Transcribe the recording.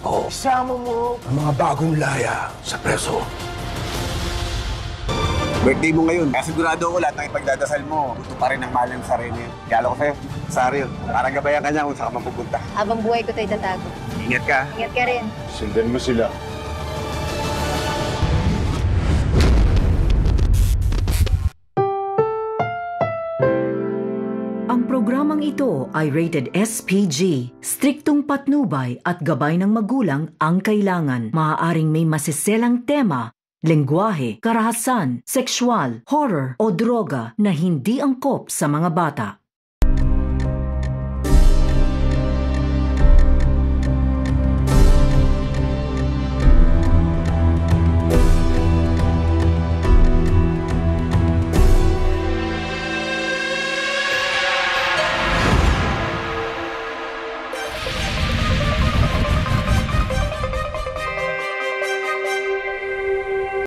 ko. Isama mo ang mga bagong laya sa preso. Birthday mo ngayon. Kaya sigurado ako lahat ng ipagdadasal mo, gusto pa rin ang mahal ng sarili. Kaya ko sa'yo, Saril, para gabayan ka niya kung saan ka mapupunta. Habang buhay ko ito itatago. Ingat ka. Ingat ka rin. Sundan mo sila. Ang programang ito ay rated SPG. Striktong patnubay at gabay ng magulang ang kailangan. Maaaring may masiselang tema, lengguwahe, karahasan, sexual, horror o droga na hindi angkop sa mga bata.